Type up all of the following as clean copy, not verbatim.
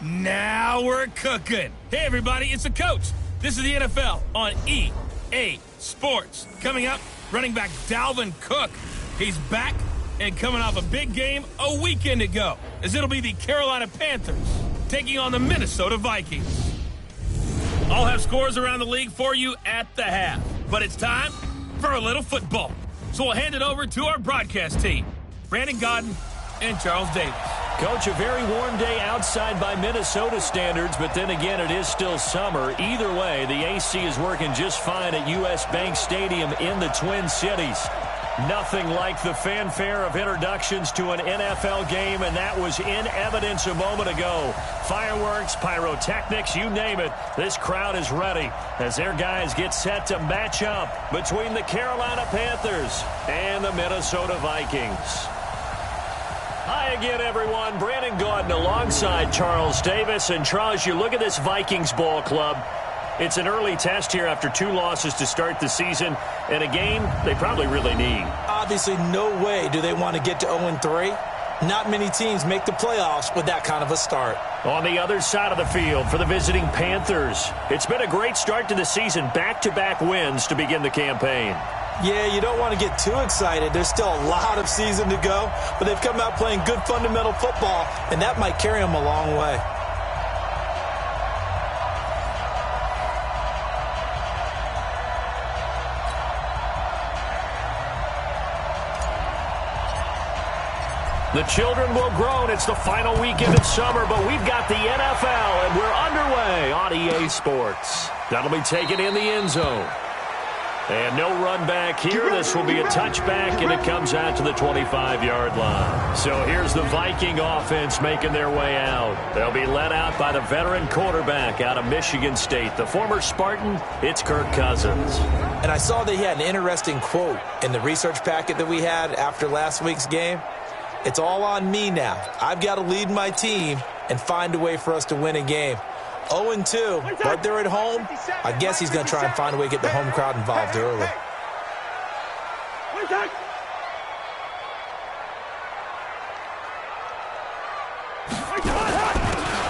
Now we're cooking. Hey, everybody, it's the coach. This is the NFL on EA Sports. Coming up, running back Dalvin Cook. He's back and coming off a big game a weekend ago, as it'll be the Carolina Panthers taking on the Minnesota Vikings. I'll have scores around the league for you at the half, but it's time for a little football. So we'll hand it over to our broadcast team, Brandon Godden and Charles Davis. Coach, a very warm day outside by Minnesota standards, but then again, it is still summer. Either way, the AC is working just fine at U.S. Bank Stadium in the Twin Cities. Nothing like the fanfare of introductions to an NFL game, and that was in evidence a moment ago. Fireworks, pyrotechnics, you name it. This crowd is ready as their guys get set to match up between the Carolina Panthers and the Minnesota Vikings. Hi again, everyone. Brandon Gaudin alongside Charles Davis. And Charles, you look at this Vikings ball club. It's an early test here after 2 losses to start the season, and a game they probably really need. Obviously, no way do they want to get to 0-3. Not many teams make the playoffs with that kind of a start. On the other side of the field for the visiting Panthers, it's been a great start to the season. Back-to-back wins to begin the campaign. Yeah, you don't want to get too excited. There's still a lot of season to go, but they've come out playing good fundamental football, and that might carry them a long way. The children will grow, and it's the final weekend of summer, but we've got the NFL, and we're underway on EA Sports. That'll be taken in the end zone. And no run back here. This will be a touchback, and it comes out to the 25-yard line. So here's the Viking offense making their way out. They'll be led out by the veteran quarterback out of Michigan State. The former Spartan, it's Kirk Cousins. And I saw that he had an interesting quote in the research packet that we had after last week's game. It's all on me now. I've got to lead my team and find a way for us to win a game. 0-2, but they're at home. I guess he's going to try and find a way to get the home crowd involved early.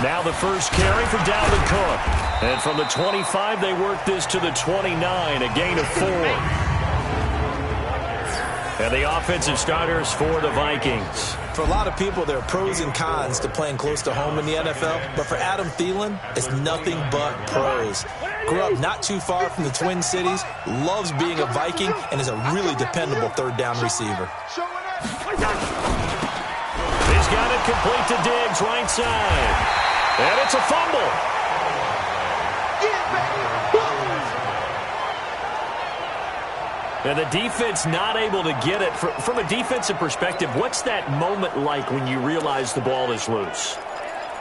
Now the first carry for Dalvin Cook. And from the 25, they work this to the 29, a gain of 4. And the offensive starters for the Vikings. For a lot of people, there are pros and cons to playing close to home in the NFL. But for Adam Thielen, it's nothing but pros. Grew up not too far from the Twin Cities, loves being a Viking, and is a really dependable third down receiver. He's got it complete to Diggs, right side. And it's a fumble. And the defense not able to get it. From a defensive perspective, what's that moment like when you realize the ball is loose?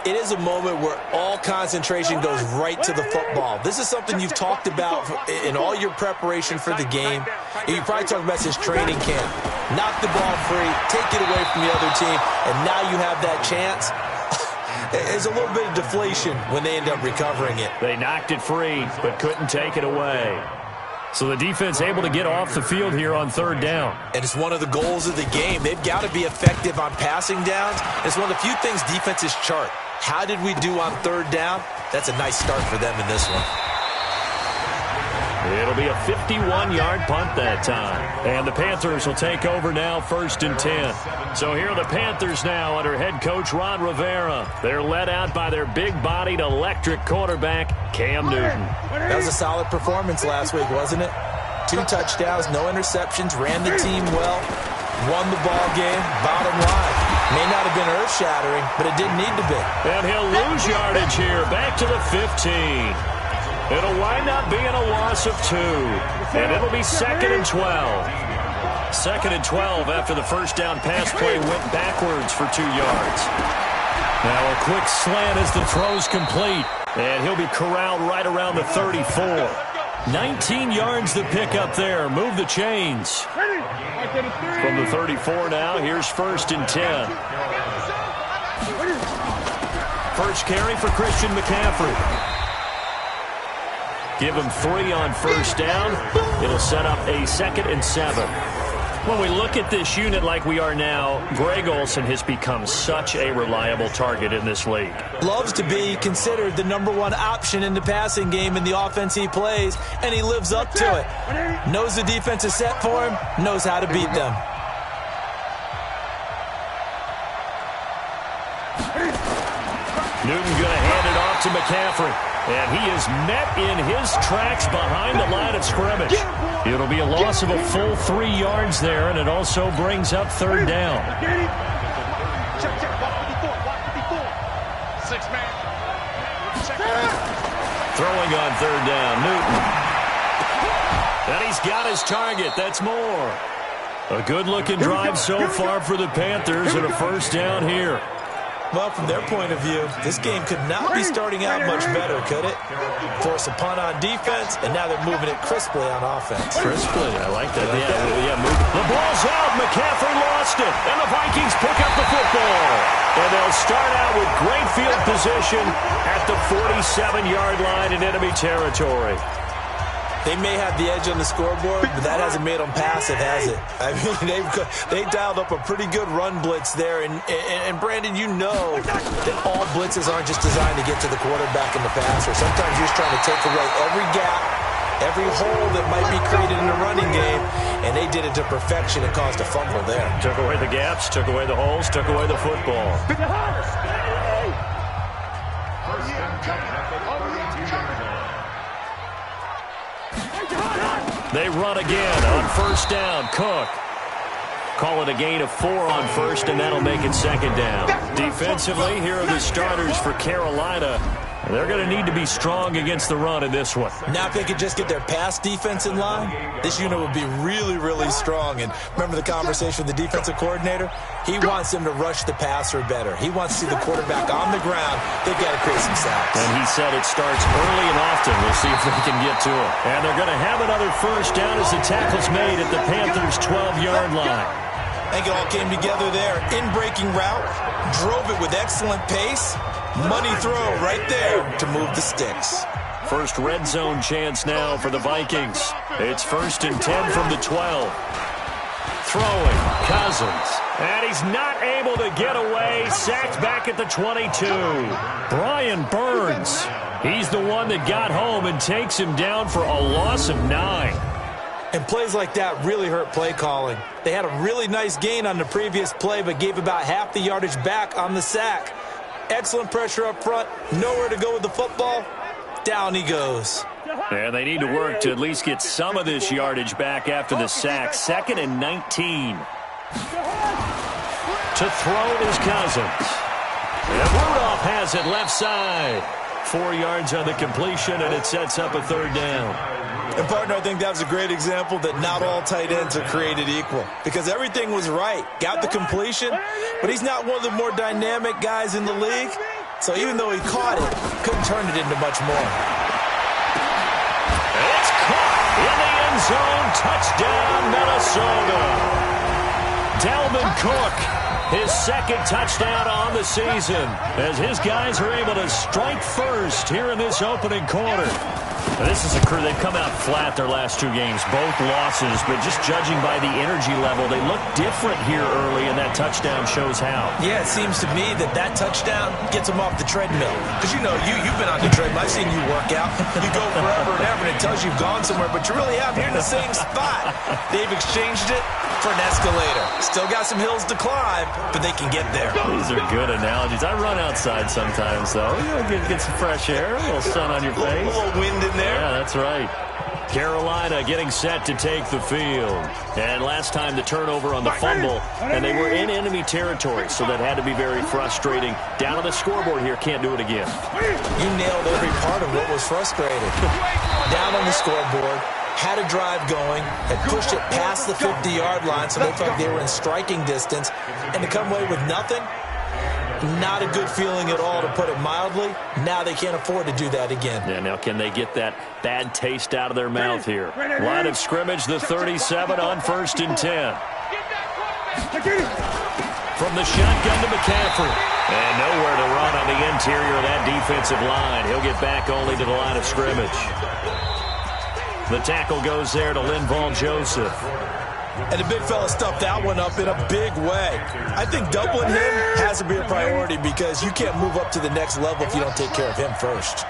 It is a moment where all concentration goes right to the football. This is something you've talked about in all your preparation for the game. And you probably talked about since training camp. Knock the ball free, take it away from the other team, and now you have that chance. There's a little bit of deflation when they end up recovering it. They knocked it free, but couldn't take it away. So the defense able to get off the field here on third down. And it's one of the goals of the game. They've got to be effective on passing downs. It's one of the few things defenses chart. How did we do on third down? That's a nice start for them in this one. It'll be a 51-yard punt that time. And the Panthers will take over now, 1st and 10. So here are the Panthers now under head coach Ron Rivera. They're led out by their big-bodied electric quarterback, Cam Newton. That was a solid performance last week, wasn't it? 2 touchdowns, no interceptions, ran the team well, won the ball game. Bottom line, may not have been earth-shattering, but it didn't need to be. And he'll lose yardage here, back to the 15. It'll wind up being a loss of 2. And it'll be 2nd and 12. 2nd and 12 after the first down pass play went backwards for 2 yards. Now a quick slant as the throw's complete. And he'll be corralled right around the 34. 19 yards to pick up there. Move the chains. From the 34 now, here's 1st and 10. First carry for Christian McCaffrey. Give him 3 on first down. It'll set up a 2nd and 7. When we look at this unit like we are now, Greg Olsen has become such a reliable target in this league. Loves to be considered the #1 option in the passing game in the offense he plays, and he lives up to it. Knows the defense is set for him, knows how to beat them. Newton going to hand it off to McCaffrey. And he is met in his tracks behind the line of scrimmage. It'll be a loss of a full 3 yards there, and it also brings up 3rd down. Throwing on 3rd down, Newton. And he's got his target. That's more. A good-looking drive so far for the Panthers, and a 1st down here. Well, from their point of view, this game could not be starting out much better, could it? Force a punt on defense, and now they're moving it crisply on offense. Crisply, I like that. Yeah, move. The ball's out. McCaffrey lost it, and the Vikings pick up the football. And they'll start out with great field position at the 47-yard line in enemy territory. They may have the edge on the scoreboard, but that hasn't made them passive, has it? I mean, they dialed up a pretty good run blitz there. And Brandon, you know that all blitzes aren't just designed to get to the quarterback and the passer. Sometimes you're just trying to take away every gap, every hole that might be created in the running game, and they did it to perfection and caused a fumble there. Took away the gaps, took away the holes, took away the football. They run again on 1st down. Cook. Call it a gain of 4 on 1st, and that'll make it 2nd down. Defensively, here are the starters for Carolina. They're going to need to be strong against the run in this one. Now if they could just get their pass defense in line, this unit would be really, really strong. And remember the conversation with the defensive coordinator? He wants them to rush the passer better. He wants to see the quarterback on the ground. They've got to create some sacks. And he said it starts early and often. We'll see if they can get to it. And they're going to have another 1st down as the tackle's made at the Panthers' 12-yard line. I think it all came together there. In-breaking route, drove it with excellent pace. Money throw right there to move the sticks. First red zone chance now for the Vikings. It's 1st and 10 from the 12. Throwing, Cousins. And he's not able to get away. Sacked back at the 22. Brian Burns. He's the one that got home and takes him down for a loss of 9. And plays like that really hurt play calling. They had a really nice gain on the previous play, but gave about half the yardage back on the sack. Excellent pressure up front. Nowhere to go with the football. Down he goes. And they need to work to at least get some of this yardage back after the sack. 2nd and 19. To throw is Cousins. And Rudolph has it left side. 4 yards on the completion, and it sets up a 3rd down. And, partner, I think that was a great example that not all tight ends are created equal. Because everything was right. Got the completion, but he's not one of the more dynamic guys in the league. So even though he caught it, couldn't turn it into much more. It's caught in the end zone. Touchdown, Minnesota. Dalvin Cook, his 2nd touchdown on the season, as his guys are able to strike first here in this opening quarter. Now, this is a crew. They've come out flat their last 2 games, both losses, but just judging by the energy level, they look different here early, and that touchdown shows how. Yeah, it seems to me that touchdown gets them off the treadmill. Because, you know, you've been on the treadmill. I've seen you work out. You go forever and ever, and it tells you you've gone somewhere, but you really have. You're in the same spot. They've exchanged it for an escalator. Still got some hills to climb, but they can get there. These are good analogies. I run outside sometimes, though. You know, get some fresh air, a little sun on your face. A little wind in there. Yeah, that's right. Carolina getting set to take the field. And last time the turnover on the fumble, and they were in enemy territory, so that had to be very frustrating. Down on the scoreboard here, can't do it again. You nailed every part of what was frustrating. Down on the scoreboard, had a drive going, had pushed it past the 50-yard line, so they felt they were in striking distance, and to come away with nothing, not a good feeling at all, to put it mildly. Now they can't afford to do that again. Yeah, now can they get that bad taste out of their mouth here? Line of scrimmage, the 37 on 1st and 10. From the shotgun to McCaffrey. And nowhere to run on the interior of that defensive line. He'll get back only to the line of scrimmage. The tackle goes there to Linval Joseph. And the big fella stuffed that one up in a big way. I think doubling him has to be a priority because you can't move up to the next level if you don't take care of him first.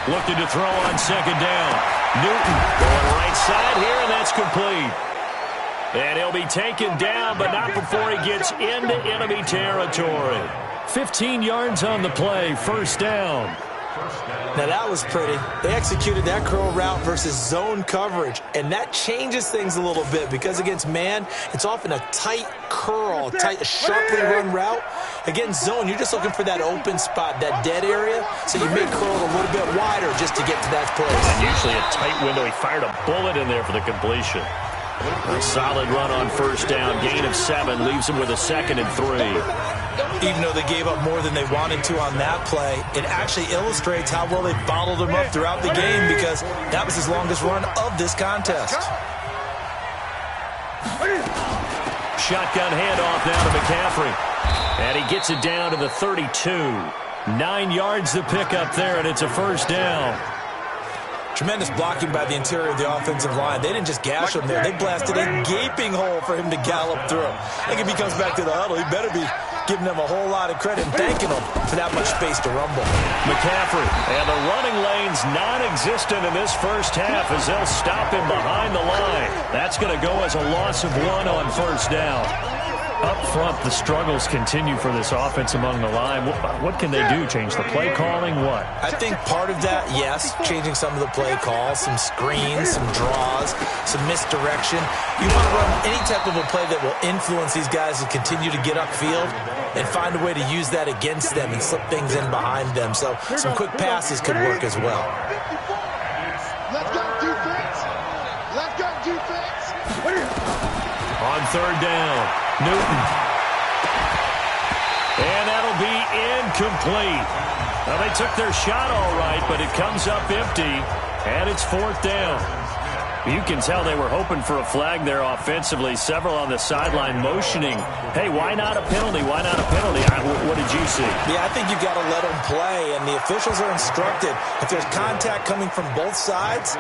Looking to throw on second down. Newton going right side here, and that's complete. And he'll be taken down, but not before he gets into enemy territory. 15 yards on the play, first down. Now that was pretty. They executed that curl route versus zone coverage, and that changes things a little bit because against man, it's often a tight curl, a sharply run route. Against zone, you're just looking for that open spot, that dead area, so you may curl it a little bit wider just to get to that place. And usually a tight window. He fired a bullet in there for the completion. A solid run on first down, gain of 7, leaves him with a 2nd and 3. Even though they gave up more than they wanted to on that play, it actually illustrates how well they bottled him up throughout the game because that was his longest run of this contest. Shotgun handoff now to McCaffrey. And he gets it down to the 32. 9 yards to pick up there, and it's a first down. Tremendous blocking by the interior of the offensive line. They didn't just gash him there. They blasted a gaping hole for him to gallop through. I think if he comes back to the huddle, he better be giving them a whole lot of credit and thanking them for that much space to rumble. McCaffrey, and the running lane's non-existent in this first half as they'll stop him behind the line. That's going to go as a loss of 1 on first down. Up front, the struggles continue for this offense among the line. What can they do? Change the play calling? What? I think part of that, yes, changing some of the play calls, some screens, some draws, some misdirection. You want to run any type of a play that will influence these guys to continue to get upfield and find a way to use that against them and slip things in behind them. So some quick passes could work as well. Let's go defense. Let's go defense. On third down. Newton. And that'll be incomplete. Well, they took their shot all right, but it comes up empty, and it's fourth down. You can tell they were hoping for a flag there offensively. Several on the sideline motioning, hey, why not a penalty? Why not a penalty? What did you see? Yeah, I think you've got to let them play, and the officials are instructed. If there's contact coming from both sides,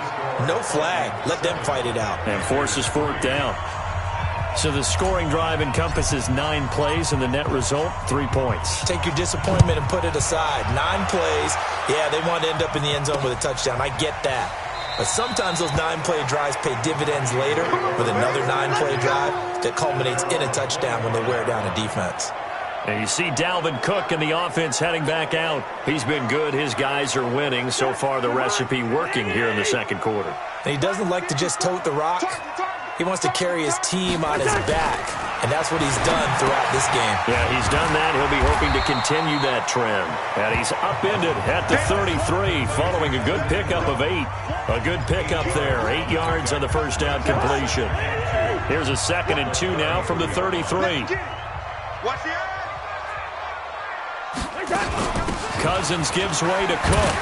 no flag. Let them fight it out. And forces fourth down. So the scoring drive encompasses 9 plays, and the net result, 3 points. Take your disappointment and put it aside. 9 plays, yeah, they want to end up in the end zone with a touchdown. I get that. But sometimes those 9-play drives pay dividends later with another 9-play drive that culminates in a touchdown when they wear down a defense. And you see Dalvin Cook and the offense heading back out. He's been good. His guys are winning. So far, the recipe working here in the second quarter. And he doesn't like to just tote the rock. He wants to carry his team on his back, and that's what he's done throughout this game. Yeah, he's done that. He'll be hoping to continue that trend. And he's upended at the 33 following a good pickup of 8. A good pickup there, 8 yards on the first down completion. Here's a 2nd and 2 now from the 33. Cousins gives way to Cook.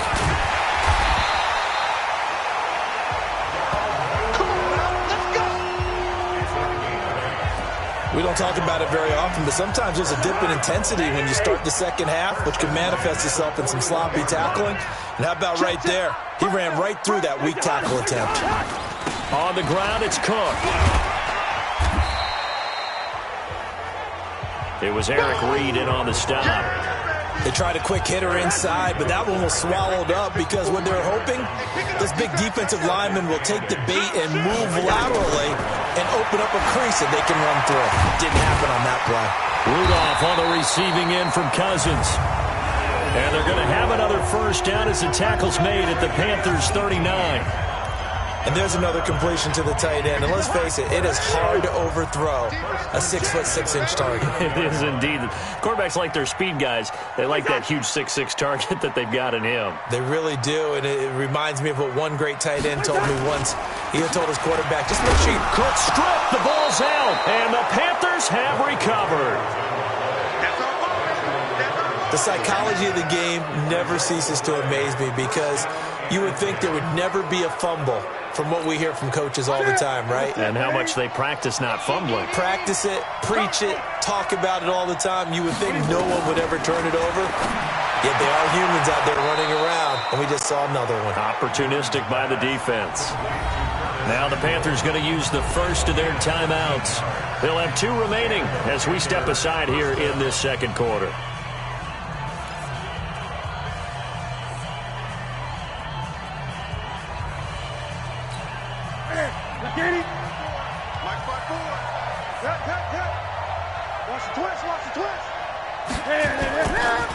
We don't talk about it very often, but sometimes there's a dip in intensity when you start the second half, which can manifest itself in some sloppy tackling. And how about right there? He ran right through that weak tackle attempt. On the ground, it's Cook. It was Eric Reed in on the stop. They tried a quick hitter inside, but that one was swallowed up because what they're hoping, this big defensive lineman will take the bait and move laterally and open up a crease that they can run through. Didn't happen on that play. Rudolph on the receiving end from Cousins. And they're going to have another first down as the tackle's made at the Panthers' 39. And there's another completion to the tight end. And let's face it, it is hard to overthrow a 6'6" target. It is indeed. Quarterbacks like their speed guys. They like that huge 6'6" target that they've got in him. They really do. And it reminds me of what one great tight end told me once. He had told his quarterback, just make sure you Cook stripped. The ball's out. And the Panthers have recovered. The psychology of the game never ceases to amaze me because you would think there would never be a fumble from what we hear from coaches all the time, right? And how much they practice not fumbling. Practice it, preach it, talk about it all the time. You would think no one would ever turn it over. Yet they are humans out there running around, and we just saw another one. Opportunistic by the defense. Now the Panthers going to use the first of their timeouts. They'll have 2 remaining as we step aside here in this second quarter.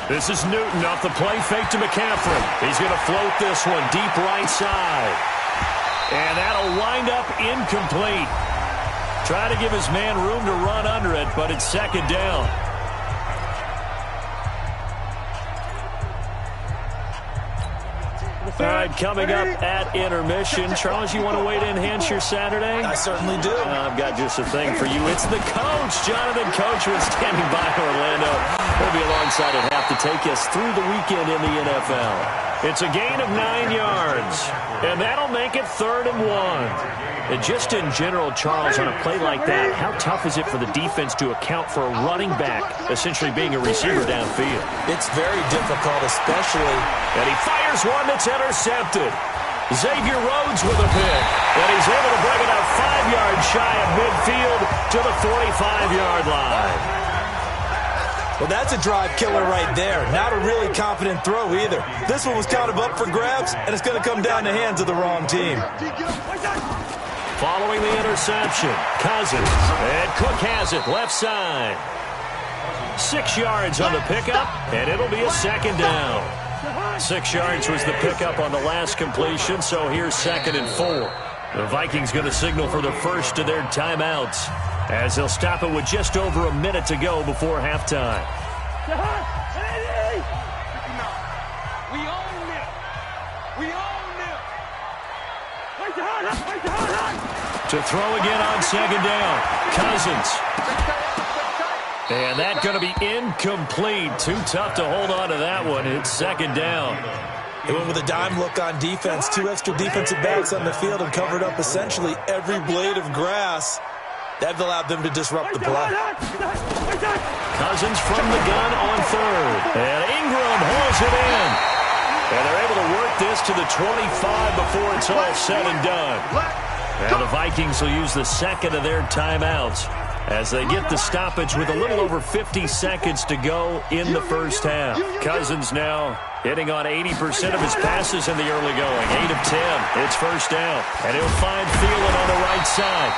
This is Newton off the play fake to McCaffrey. He's going to float this one deep right side. And that'll wind up incomplete. Try to give his man room to run under it, but it's second down. All right, coming up at intermission. Charles, you want to wait to enhance your Saturday? I certainly do. I've got just a thing for you. It's the coach, Jonathan Coachman, standing by Orlando. He'll be alongside at half to take us through the weekend in the NFL. It's a gain of 9 yards, and that'll make it 3rd and 1. And just in general, Charles, on a play like that, how tough is it for the defense to account for a running back essentially being a receiver downfield? It's very difficult, especially. And he fires one that's intercepted. Xavier Rhodes with a pick. And he's able to bring it up 5 yards shy of midfield to the 45-yard line. Well, that's a drive killer right there. Not a really confident throw either. This one was kind of up for grabs, and it's going to come down the hands of the wrong team. Following the interception, Cousins. And Cook has it left side. 6 yards on the pickup, and it'll be a second down. 6 yards was the pickup on the last completion, so here's 2nd and 4. The Vikings going to signal for the first of their timeouts, as they'll stop it with just over a minute to go before halftime. We own it. We own it. To throw again on second down, Cousins. And that's going to be incomplete. Too tough to hold on to that one. It's second down. They went with a dime look on defense. 2 extra defensive backs on the field and covered up essentially every blade of grass. That allowed them to disrupt the play. Cousins from the gun on 3rd. And Ingram hauls it in. And they're able to work this to the 25 before it's all said and done. Now the Vikings will use the second of their timeouts as they get the stoppage with a little over 50 seconds to go in the first half. Cousins now hitting on 80% of his passes in the early going. 8 of 10. It's first down. And he'll find Thielen on the right side.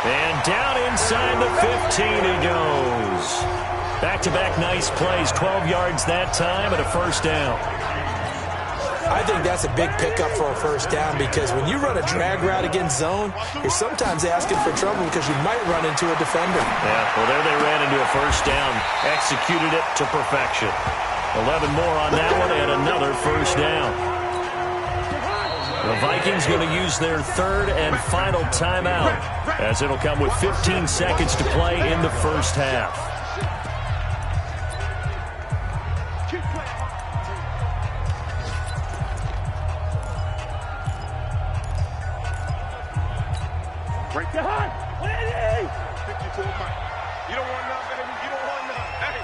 And down inside the 15 he goes. Back-to-back nice plays. 12 yards that time and a first down. I think that's a big pickup for a first down because when you run a drag route against zone, you're sometimes asking for trouble because you might run into a defender. Yeah, well, there they ran into a first down. Executed it to perfection. 11 more on that one and another first down. The Vikings going to use their 3rd and final timeout as it'll come with 15 seconds to play in the first half. Break your heart. You don't want none, baby. You don't want none. Hey.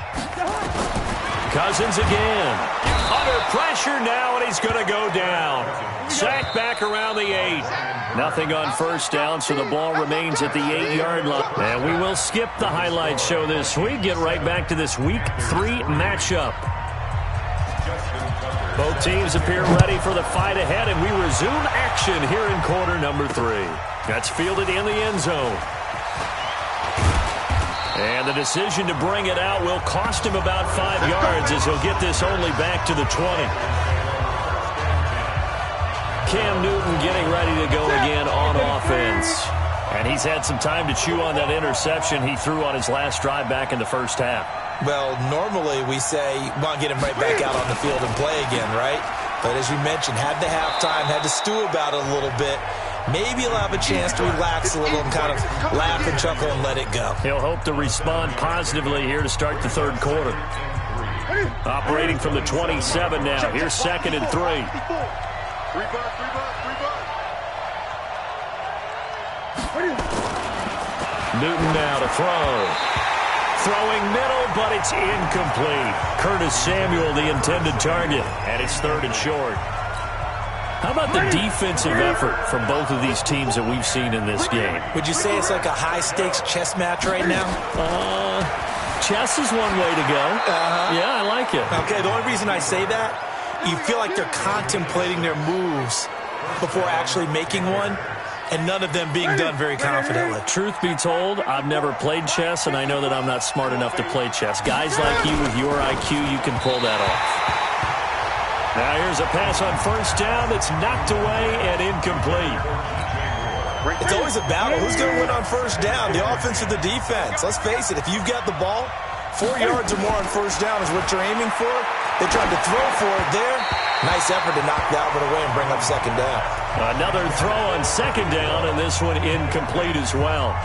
Cousins again. Under pressure now, and he's going to go down. Sacked back around the 8. Nothing on first down, so the ball remains at the 8-yard line. And we will skip the highlight show this week. Get right back to this Week 3 matchup. Both teams appear ready for the fight ahead, and we resume action here in quarter number 3. That's fielded in the end zone. And the decision to bring it out will cost him about 5 yards as he'll get this only back to the 20. Cam Newton getting ready to go again on offense. And he's had some time to chew on that interception he threw on his last drive back in the first half. Well, normally we say, well, get him right back out on the field and play again, right? But as you mentioned, had the halftime, had to stew about it a little bit. Maybe he'll have a chance to relax a little and kind of laugh and chuckle and let it go. He'll hope to respond positively here to start the third quarter. Operating from the 27 now. Here's 2nd and 3. Newton now to throw. Throwing middle, but it's incomplete. Curtis Samuel, the intended target, and it's 3rd and short. How about the defensive effort from both of these teams that we've seen in this game? Would you say it's like a high-stakes chess match right now? Chess is one way to go. Yeah, I like it. Okay, the only reason I say that, you feel like they're contemplating their moves before actually making one, and none of them being done very confidently. Truth be told, I've never played chess, and I know that I'm not smart enough to play chess. Guys like you with your IQ, you can pull that off. Now here's a pass on 1st down that's knocked away and incomplete. It's always a battle. Who's going to win on 1st down, the offense or the defense? Let's face it, if you've got the ball, 4 yards or more on 1st down is what you're aiming for. They tried to throw for it there. Nice effort to knock that one away and bring up 2nd down. Another throw on 2nd down, and this one incomplete as well.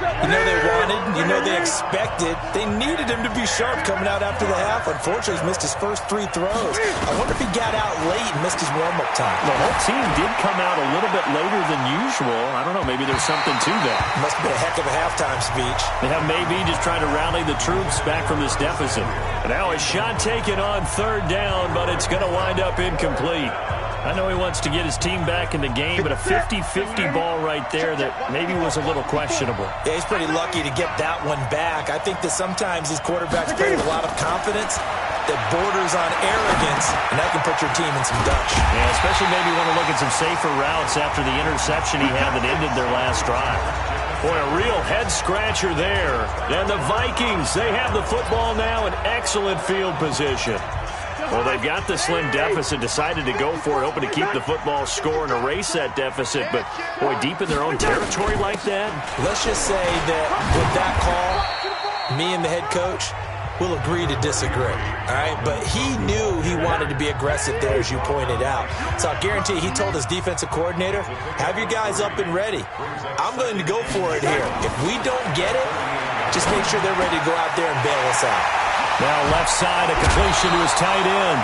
You know they wanted, you know they expected. They needed him to be sharp coming out after the half. Unfortunately, he's missed his first 3 throws. I wonder if he got out late and missed his warm-up time. The whole team did come out a little bit later than usual. I don't know, maybe there's something to that. Must have been a heck of a halftime speech. Yeah, maybe just trying to rally the troops back from this deficit. Now a shot taken on 3rd down, but it's going to wind up incomplete. I know he wants to get his team back in the game, but a 50-50 ball right there that maybe was a little questionable. Yeah, he's pretty lucky to get that one back. I think that sometimes these quarterbacks play with a lot of confidence that borders on arrogance, and that can put your team in some dutch. Yeah, especially maybe want to look at some safer routes after the interception he had that ended their last drive. Boy, a real head-scratcher there. And the Vikings, they have the football now in excellent field position. Well, they've got the slim deficit, decided to go for it, hoping to keep the football score and erase that deficit. But, boy, deep in their own territory like that. Let's just say that with that call, me and the head coach will agree to disagree, all right? But he knew he wanted to be aggressive there, as you pointed out. So I guarantee he told his defensive coordinator, have your guys up and ready. I'm going to go for it here. If we don't get it, just make sure they're ready to go out there and bail us out. Now left side, a completion to his tight end.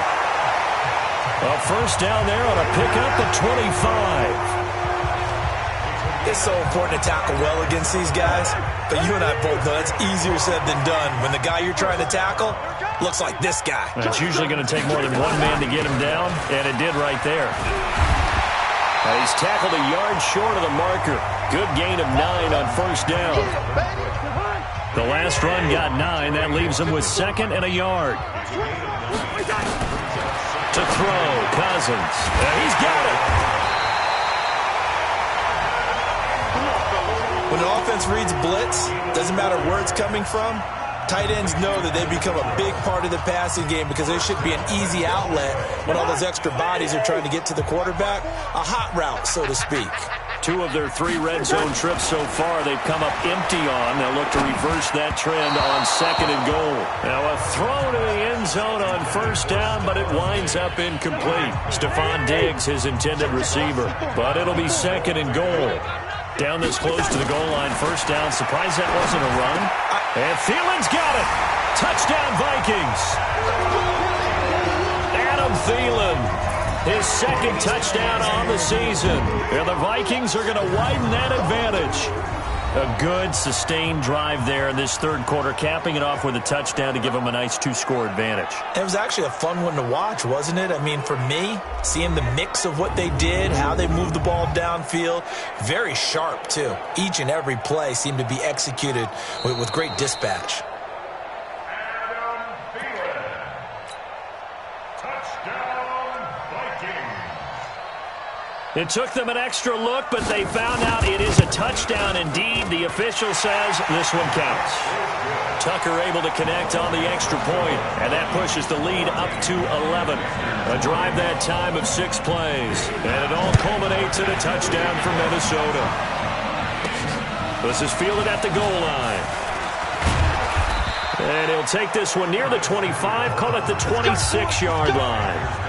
A 1st down there on a pickup at 25. It's so important to tackle well against these guys, but you and I both know it's easier said than done when the guy you're trying to tackle looks like this guy. It's usually going to take more than one man to get him down, and it did right there. He's tackled a yard short of the marker. Good gain of 9 on 1st down. The last run got 9. That leaves him with 2nd and a yard. To throw, Cousins. He's got it. When the offense reads blitz, doesn't matter where it's coming from, tight ends know that they become a big part of the passing game because there should be an easy outlet when all those extra bodies are trying to get to the quarterback. A hot route, so to speak. 2 of their 3 red zone trips so far, they've come up empty on. They'll look to reverse that trend on 2nd and goal. Now a throw to the end zone on 1st down, but it winds up incomplete. Stephon Diggs, his intended receiver. But it'll be 2nd and goal. Down this close to the goal line, 1st down. Surprised that wasn't a run. And Thielen's got it. Touchdown, Vikings. Adam Thielen. His 2nd touchdown on the season. And the Vikings are going to widen that advantage. A good, sustained drive there in this 3rd quarter, capping it off with a touchdown to give them a nice 2-score advantage. It was actually a fun one to watch, wasn't it? I mean, for me, seeing the mix of what they did, how they moved the ball downfield, very sharp, too. Each and every play seemed to be executed with great dispatch. It took them an extra look, but they found out it is a touchdown indeed. The official says this one counts. Tucker able to connect on the extra point, and that pushes the lead up to 11. A drive that time of 6 plays, and it all culminates in a touchdown for Minnesota. This is fielded at the goal line. And he'll take this one near the 25, call it the 26-yard line.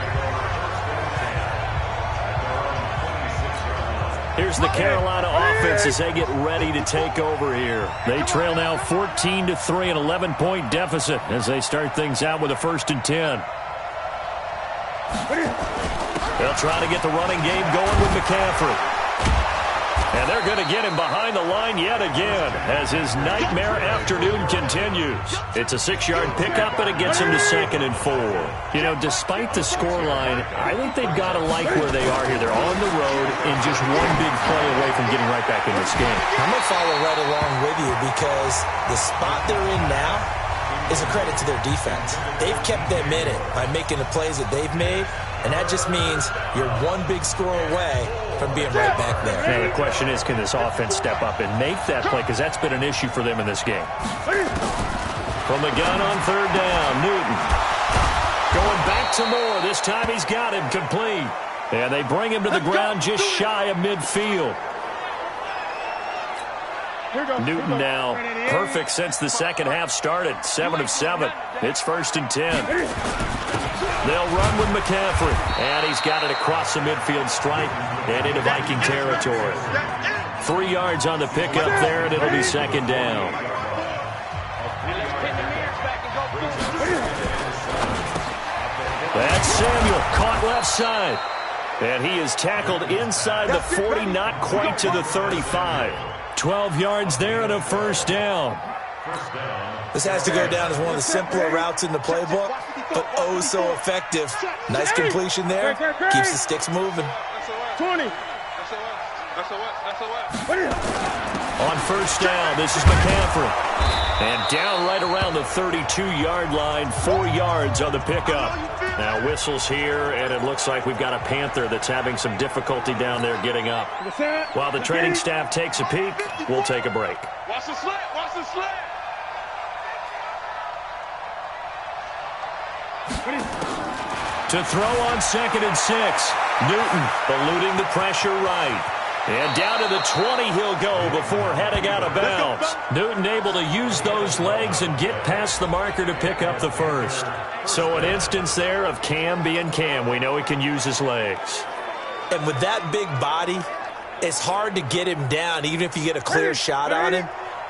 Here's the Carolina offense as they get ready to take over here. They trail now 14-3, an 11-point deficit as they start things out with a 1st and 10. They'll try to get the running game going with McCaffrey. And they're going to get him behind the line yet again as his nightmare afternoon continues. It's a 6-yard pickup, and it gets him to 2nd and 4. You know, despite the scoreline, I think they've got to like where they are here. They're on the road and just one big play away from getting right back in this game. I'm going to follow right along with you because the spot they're in now is a credit to their defense. They've kept them in it by making the plays that they've made, and that just means you're one big score away from being right back there. Now the question is, can this offense step up and make that play? Because that's been an issue for them in this game. From the gun on 3rd down, Newton. Going back to Moore. This time he's got him complete. And they bring him to the ground just shy of midfield. Newton now perfect since the second half started. 7 of 7. It's 1st and 10. They'll run with McCaffrey. And he's got it across the midfield stripe and into Viking territory. 3 yards on the pickup there, and it'll be 2nd down. That's Samuel, caught left side. And he is tackled inside the 40, not quite to the 35. 12 yards there and a 1st down. This has to go down as one of the simpler routes in the playbook, but oh so effective. Nice completion there. Keeps the sticks moving. 20. On 1st down, this is McCaffrey. And down right around the 32-yard line, 4 yards on the pickup. Now whistles here, and it looks like we've got a Panther that's having some difficulty down there getting up. While the training staff takes a peek, we'll take a break. Watch the slant. Watch the slant. To throw on 2nd and 6. Newton eluding the pressure right. And down to the 20 he'll go before heading out of bounds. Newton able to use those legs and get past the marker to pick up the 1st. So an instance there of Cam being Cam. We know he can use his legs. And with that big body, it's hard to get him down even if you get a clear shot on him.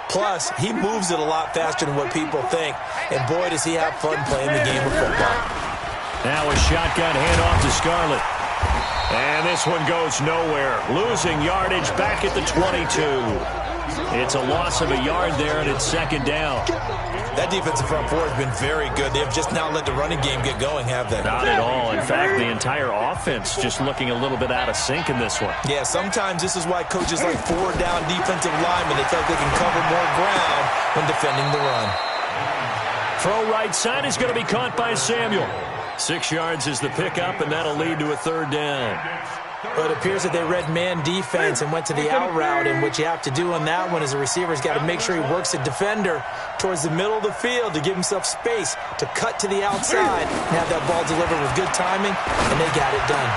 Plus, he moves it a lot faster than what people think. And boy, does he have fun playing the game of football. Now a shotgun handoff to Scarlett. And this one goes nowhere. Losing yardage back at the 22. It's a loss of a yard there, and it's 2nd down. That defensive front four has been very good. They have just not let the running game get going, have they? Not at all. In fact, the entire offense just looking a little bit out of sync in this one. Yeah, sometimes this is why coaches like 4-down defensive linemen. They feel like they can cover more ground when defending the run. Throw right side is going to be caught by Samuel. 6 yards is the pickup, and that'll lead to a 3rd down. But it appears that they read man defense and went to the out route, and what you have to do on that one is the receiver's got to make sure he works the defender towards the middle of the field to give himself space to cut to the outside and have that ball delivered with good timing, and they got it done.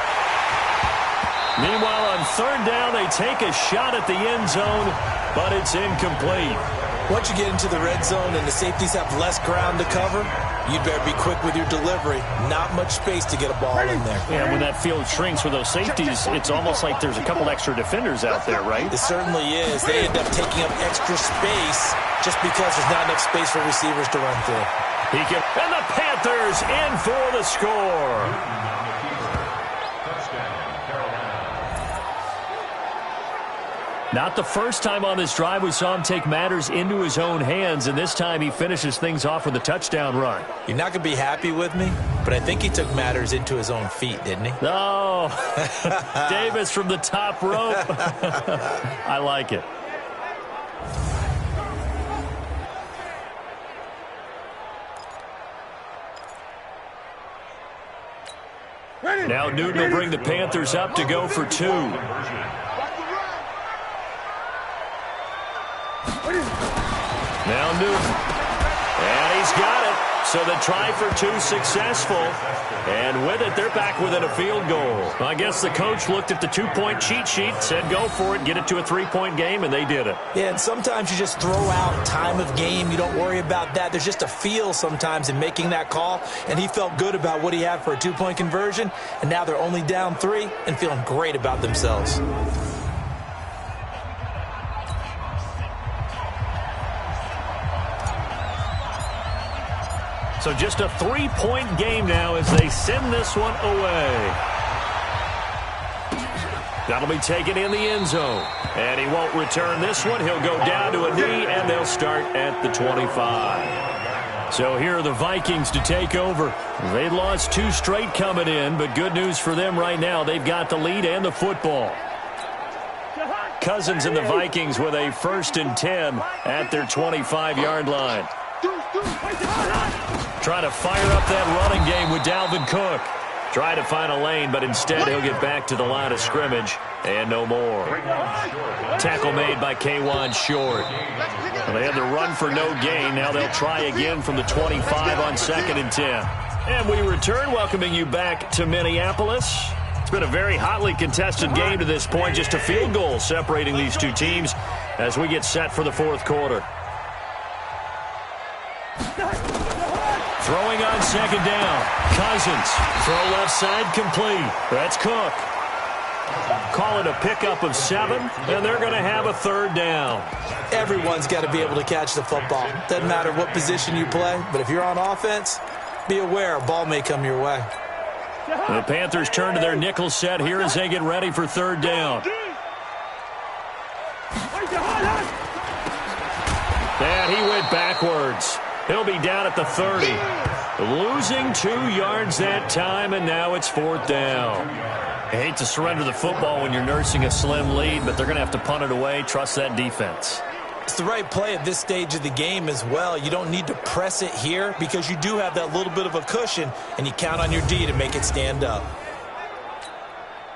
Meanwhile, on 3rd down, they take a shot at the end zone, but it's incomplete. Once you get into the red zone and the safeties have less ground to cover, you'd better be quick with your delivery. Not much space to get a ball in there. Yeah, when that field shrinks with those safeties, it's almost like there's a couple extra defenders out there, right? It certainly is. They end up taking up extra space just because there's not enough space for receivers to run through. And the Panthers in for the score. Not the first time on this drive we saw him take matters into his own hands, and this time he finishes things off with a touchdown run. You're not going to be happy with me, but I think he took matters into his own feet, didn't he? No. Davis from the top rope. I like it. Now Newton will bring the Panthers up to go for 2. Now Newton. And he's got it. So the try for 2 successful. And with it, they're back within a field goal. I guess the coach looked at the 2-point cheat sheet, said go for it, get it to a 3-point game, and they did it. Yeah, and sometimes you just throw out time of game. You don't worry about that. There's just a feel sometimes in making that call. And he felt good about what he had for a 2-point conversion. And now they're only down 3 and feeling great about themselves. So just a 3-point game now as they send this one away. That'll be taken in the end zone. And he won't return this one. He'll go down to a knee, and they'll start at the 25. So here are the Vikings to take over. They lost 2 straight coming in, but good news for them right now. They've got the lead and the football. Cousins and the Vikings with a 1st and 10 at their 25-yard line. Trying to fire up that running game with Dalvin Cook. Try to find a lane, but instead he'll get back to the line of scrimmage and no more. Tackle made by K'Wan Short. Well, they had the run for no gain. Now they'll try again from the 25 on 2nd and 10. And we return, welcoming you back to Minneapolis. It's been a very hotly contested game to this point. Just a field goal separating these two teams as we get set for the 4th quarter. Throwing on 2nd down. Cousins. Throw left side complete. That's Cook. Call it a pickup of 7, and they're going to have a 3rd down. Everyone's got to be able to catch the football. Doesn't matter what position you play, but if you're on offense, be aware a ball may come your way. The Panthers turn to their nickel set here as they get ready for 3rd down. And he went backwards. He'll be down at the 30. Losing 2 yards that time, and now it's 4th down. I hate to surrender the football when you're nursing a slim lead, but they're going to have to punt it away. Trust that defense. It's the right play at this stage of the game as well. You don't need to press it here because you do have that little bit of a cushion, and you count on your D to make it stand up.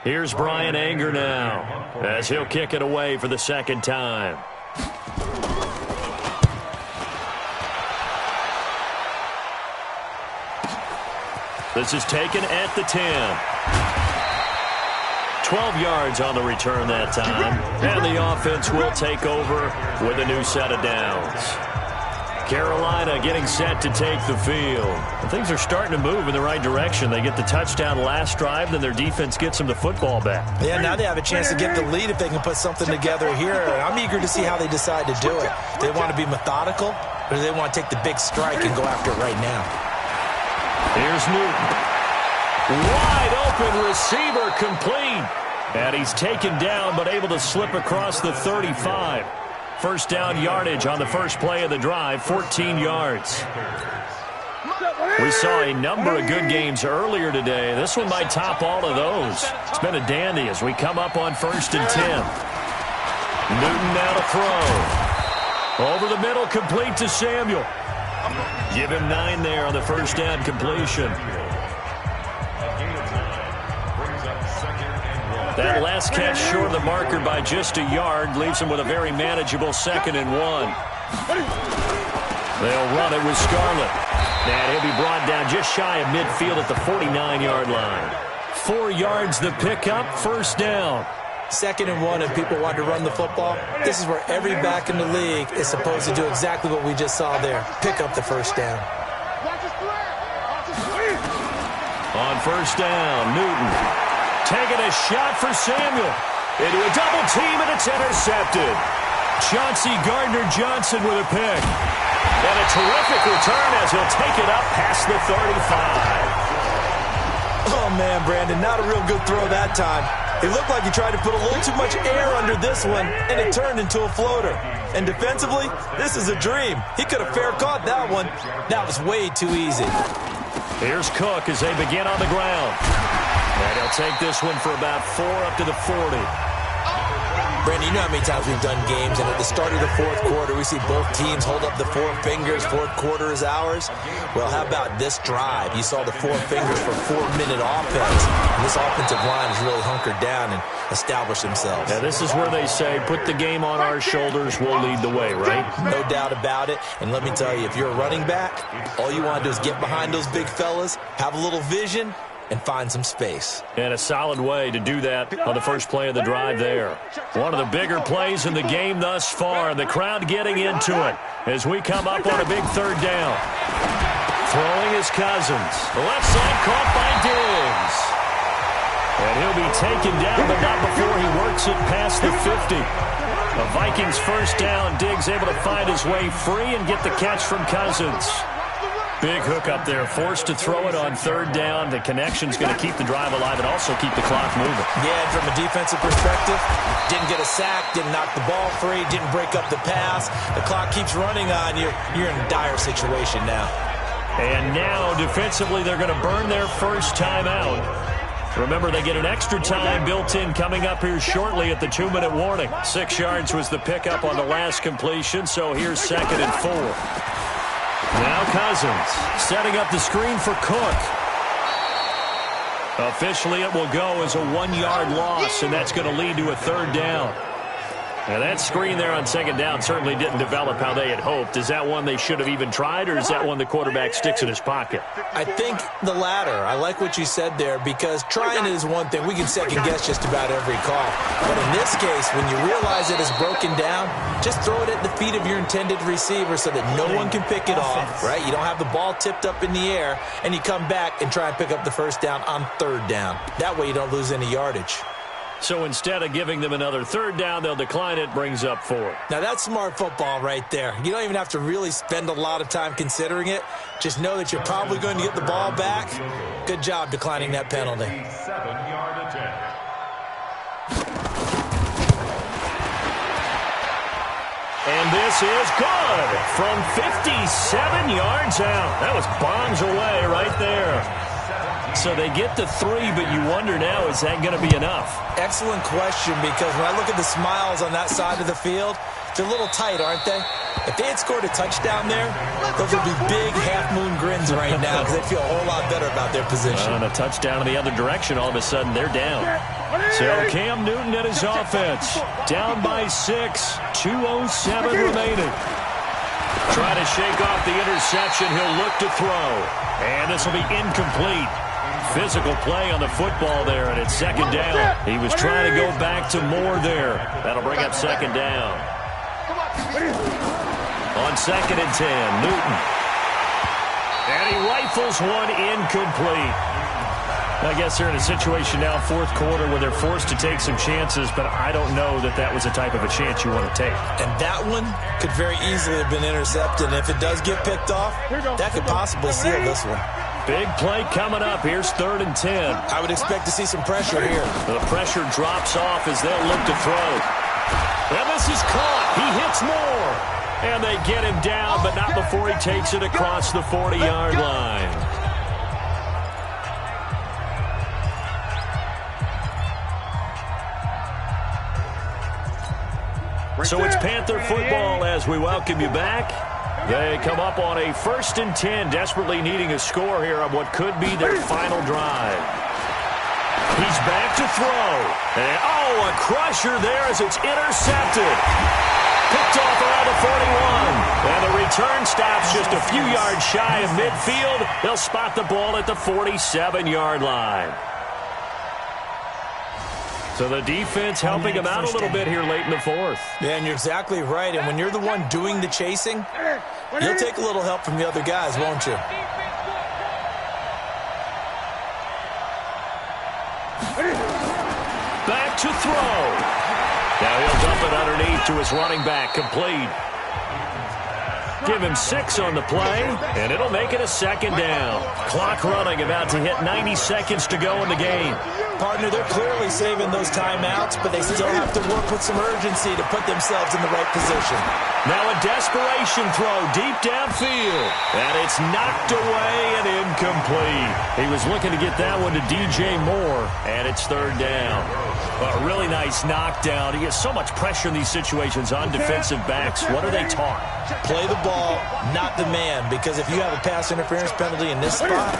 Here's Brian Anger now as he'll kick it away for the 2nd time. This is taken at the 10. 12 yards on the return that time. And the offense will take over with a new set of downs. Carolina getting set to take the field. Things are starting to move in the right direction. They get the touchdown last drive, then their defense gets them the football back. Yeah, now they have a chance to get the lead if they can put something together here. I'm eager to see how they decide to do it. Do they want to be methodical, or do they want to take the big strike and go after it right now? Here's Newton. Wide open receiver complete. And he's taken down but able to slip across the 35. 1st down yardage on the first play of the drive, 14 yards. We saw a number of good games earlier today. This one might top all of those. It's been a dandy as we come up on 1st and 10. Newton now to throw. Over the middle, complete to Samuel. Give him 9 there on the 1st down completion. That last catch short of the marker by just a yard leaves him with a very manageable 2nd and 1. They'll run it with Scarlett. And he'll be brought down just shy of midfield at the 49-yard line. 4 yards the pickup, 1st down. 2nd and 1, if people want to run the football, this is where every back in the league is supposed to do exactly what we just saw there. Pick up the 1st down. On 1st down, Newton. Taking a shot for Samuel. Into a double team, and it's intercepted. Chauncey Gardner-Johnson with a pick. And a terrific return as he'll take it up past the 35. Oh, man, Brandon, not a real good throw that time. It looked like he tried to put a little too much air under this one, and it turned into a floater. And defensively, this is a dream. He could have fair caught that one. That was way too easy. Here's Cook as they begin on the ground. And he'll take this one for about 4 up to the 40. Brandon, you know how many times we've done games, and at the start of the 4th quarter, we see both teams hold up the 4 fingers, 4th quarter is ours. Well, how about this drive? You saw the 4 fingers for 4-minute offense, and this offensive line has really hunkered down and established themselves. Yeah, this is where they say, put the game on our shoulders, we'll lead the way, right? No doubt about it, and let me tell you, if you're a running back, all you want to do is get behind those big fellas, have a little vision, and find some space. And a solid way to do that on the first play of the drive there. One of the bigger plays in the game thus far. The crowd getting into it as we come up on a big 3rd down. Throwing is Cousins. The left side caught by Diggs. And he'll be taken down, but not before he works it past the 50. The Vikings 1st down. Diggs able to find his way free and get the catch from Cousins. Big hook up there, forced to throw it on third down. The connection's going to keep the drive alive and also keep the clock moving. Yeah, and from a defensive perspective, didn't get a sack, didn't knock the ball free, didn't break up the pass. The clock keeps running on you. You're in a dire situation now. And now, defensively, they're going to burn their first time out. Remember, they get an extra time built in coming up here shortly at the 2-minute warning. 6 yards was the pickup on the last completion, so here's 2nd and 4. Now Cousins setting up the screen for Cook. Officially, it will go as a 1-yard loss, and that's going to lead to a 3rd down. Now, that screen there on 2nd down certainly didn't develop how they had hoped. Is that one they should have even tried, or is that one the quarterback sticks in his pocket? I think the latter. I like what you said there, because trying it is one thing. We can second-guess just about every call. But in this case, when you realize it is broken down, just throw it at the feet of your intended receiver so that no one can pick it off, right? You don't have the ball tipped up in the air, and you come back and try and pick up the 1st down on 3rd down. That way you don't lose any yardage. So instead of giving them another 3rd down, they'll decline it, brings up 4th. Now, that's smart football right there. You don't even have to really spend a lot of time considering it. Just know that you're probably going to get the ball back. Good job declining that penalty. 7-yard attempt. And this is good from 57 yards out. That was bombs away right there. So they get to 3, but you wonder now, is that going to be enough? Excellent question, because when I look at the smiles on that side of the field, they're a little tight, aren't they? If they had scored a touchdown there, those would be big half-moon grins right now, because they'd feel a whole lot better about their position. And a touchdown in the other direction, all of a sudden they're down. So Cam Newton and his offense down by 6, 2:07 remaining. Try to shake off the interception. He'll look to throw. And this will be incomplete. Physical play on the football there, and it's 2nd down. He was trying to go back to Moore there. That'll bring up 2nd down. On 2nd and 10, Newton. And he rifles one incomplete. I guess they're in a situation now, 4th quarter, where they're forced to take some chances, but I don't know that that was the type of a chance you want to take. And that one could very easily have been intercepted, and if it does get picked off, that could possibly seal this one. Big play coming up. Here's 3rd and 10. I would expect to see some pressure here. The pressure drops off as they'll look to throw. And this is caught. He hits Moore. And they get him down, but not before he takes it across the 40-yard line. So it's Panther football as we welcome you back. They come up on a 1st and 10, desperately needing a score here on what could be their final drive. He's back to throw. And, a crusher there as it's intercepted. Picked off around the 41. And the return stops just a few yards shy of midfield. They'll spot the ball at the 47-yard line. So the defense helping him out a little bit here late in the 4th. Yeah, and you're exactly right. And when you're the one doing the chasing, you'll take a little help from the other guys, won't you? Back to throw. Now he'll dump it underneath to his running back, complete. Give him 6 on the play, and it'll make it a 2nd down. Clock running, about to hit 90 seconds to go in the game. Partner, they're clearly saving those timeouts, but they still have to work with some urgency to put themselves in the right position. Now a desperation throw deep downfield, and it's knocked away and incomplete. He was looking to get that one to DJ Moore, and it's 3rd down. A really nice knockdown. He has so much pressure in these situations on defensive backs. What are they taught? Play the ball, not the man, because if you have a pass interference penalty in this spot,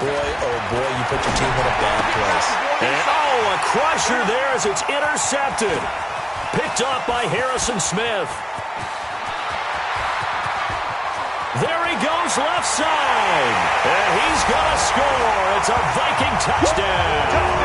boy, oh boy, you put your team in a bad place. And a crusher there as it's intercepted. Picked off by Harrison Smith. There he goes left side. And he's going to score. It's a Viking touchdown.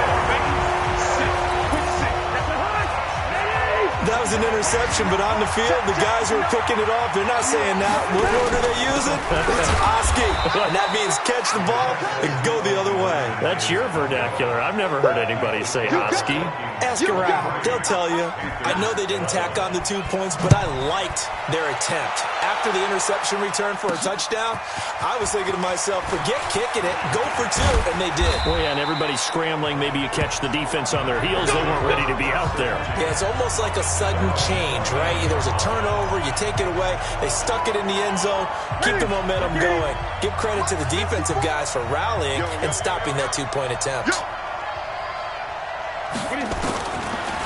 That was was an interception, but on the field, the guys who are picking it off, they're not saying that. What word are they using? It's Oski. And that means catch the ball and go the other way. That's your vernacular. I've never heard anybody say Oski. Ask around. They'll tell you. I know they didn't tack on the 2 points, but I liked their attempt. After the interception return for a touchdown, I was thinking to myself, forget kicking it, go for 2, and they did. Well, yeah, and everybody's scrambling. Maybe you catch the defense on their heels. They weren't ready to be out there. Yeah, it's almost like a sudden change, right? There's a turnover, you take it away, they stuck it in the end zone, keep the momentum going. Give credit to the defensive guys for rallying and stopping that 2-point attempt.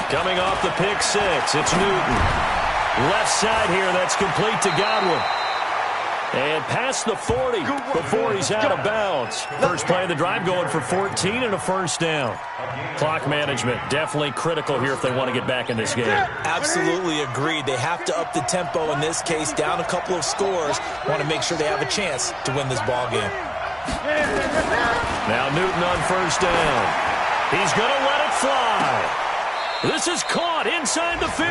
Coming off the pick 6, it's Newton. Left side here, that's complete to Godwin. And past the 40 before he's out of bounds. First play of the drive going for 14 and a first down. Clock management definitely critical here if they want to get back in this game. Absolutely agreed. They have to up the tempo in this case, down a couple of scores. Want to make sure they have a chance to win this ball game. Now Newton on first down. He's going to let it fly. This is caught inside the 15.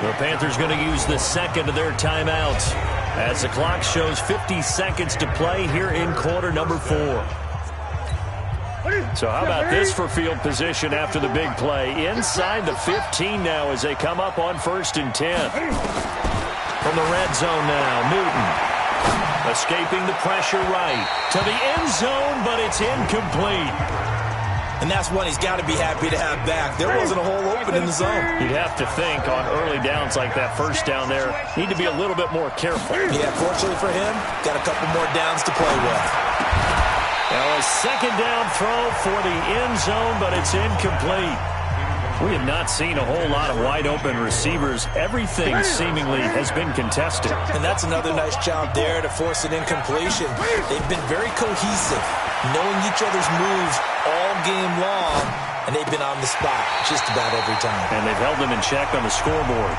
The Panthers going to use the second of their timeouts as the clock shows 50 seconds to play here in quarter number 4. So how about this for field position after the big play? Inside the 15 now as they come up on 1st and 10. From the red zone now, Newton escaping the pressure right to the end zone, but it's incomplete. And that's one he's got to be happy to have back. There wasn't a hole open in the zone. You'd have to think on early downs like that first down there, need to be a little bit more careful. Yeah, fortunately for him, got a couple more downs to play with. Now a second down throw for the end zone, but it's incomplete. We have not seen a whole lot of wide open receivers. Everything seemingly has been contested. And that's another nice job there to force an incompletion. They've been very cohesive, knowing each other's moves all game long, and they've been on the spot just about every time. And they've held them in check on the scoreboard.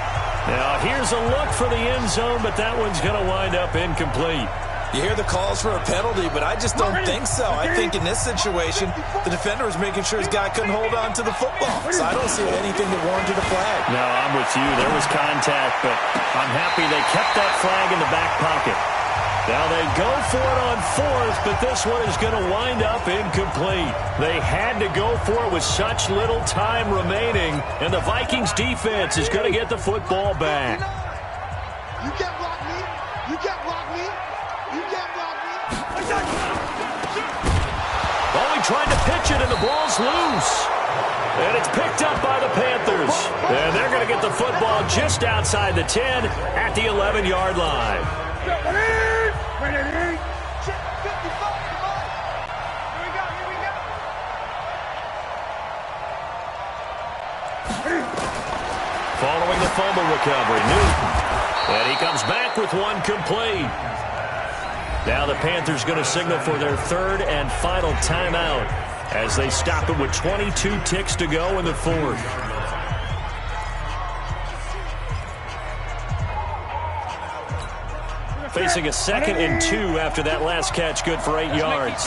Now here's a look for the end zone, but that one's going to wind up incomplete. You hear the calls for a penalty, but I just don't think so. I think in this situation, the defender was making sure his guy couldn't hold on to the football. So I don't see anything that warranted a flag. No, I'm with you. There was contact, but I'm happy they kept that flag in the back pocket. Now they go for it on 4th, but this one is going to wind up incomplete. They had to go for it with such little time remaining, and the Vikings defense is going to get the football back. You can't block me. You can't block me. You can't block me. Only trying to pitch it, and the ball's loose. And it's picked up by the Panthers. And they're going to get the football just outside the 10 at the 11-yard line. Following the fumble recovery, Newton. And he comes back with one complete. Now the Panthers going to signal for their 3rd and final timeout as they stop it with 22 ticks to go in the 4th. Facing a 2nd and 2 after that last catch, good for 8 yards.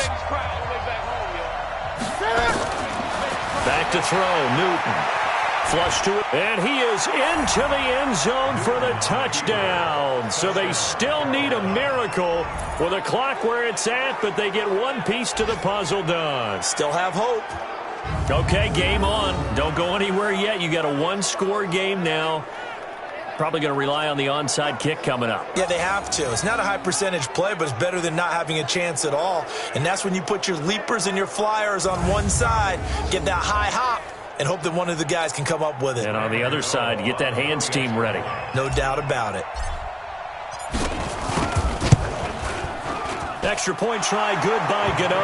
Back to throw, Newton. Flush to it, and he is into the end zone for the touchdown. So they still need a miracle with the clock where it's at, but they get one piece to the puzzle done. Still have hope. Okay, game on. Don't go anywhere yet. You got a 1-score game now. Probably going to rely on the onside kick coming up. Yeah, they have to. It's not a high percentage play, but it's better than not having a chance at all. And that's when you put your leapers and your flyers on one side, get that high hop, and hope that one of the guys can come up with it. And on the other side, get that hands team ready. No doubt about it. Extra point try, good by Gano.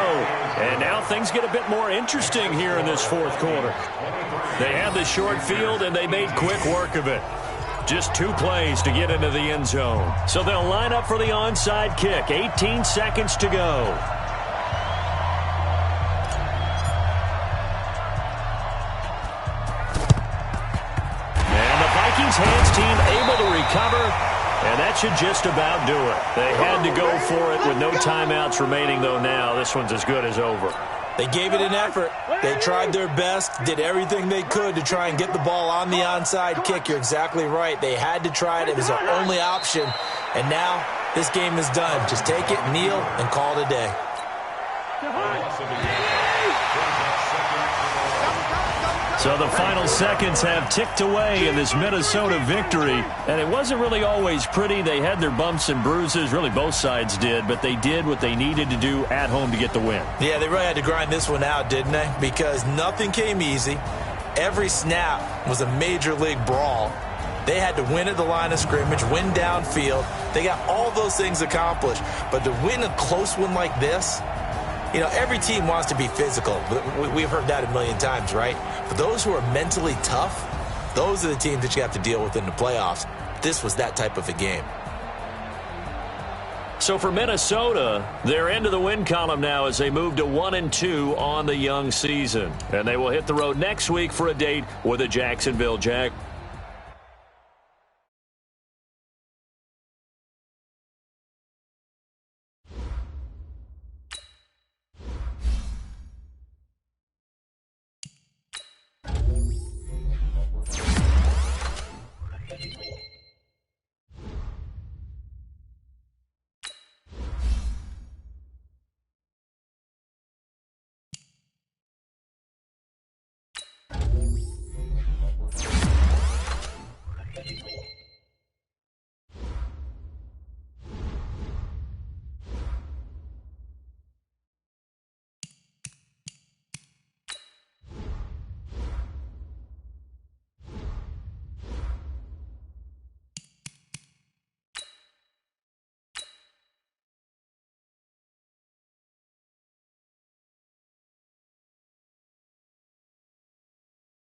And now things get a bit more interesting here in this 4th quarter. They have the short field, and they made quick work of it. Just 2 plays to get into the end zone. So they'll line up for the onside kick. 18 seconds to go. Hands team able to recover, and that should just about do it. They had to go for it with no timeouts remaining, though now. This one's as good as over. They gave it an effort. They tried their best, did everything they could to try and get the ball on the onside kick. You're exactly right. They had to try it. It was their only option. And now this game is done. Just take it, kneel, and call it a day. So the final seconds have ticked away in this Minnesota victory, and it wasn't really always pretty. They had their bumps and bruises, really both sides did, but they did what they needed to do at home to get the win. Yeah, they really had to grind this one out, didn't they? Because nothing came easy. Every snap was a major league brawl. They had to win at the line of scrimmage, win downfield. They got all those things accomplished. But to win a close one like this, you know, every team wants to be physical. We've heard that a million times, right? But those who are mentally tough, those are the teams that you have to deal with in the playoffs. This was that type of a game. So for Minnesota, they're into the win column now as they move to 1-2 on the young season. And they will hit the road next week for a date with the Jacksonville Jaguars.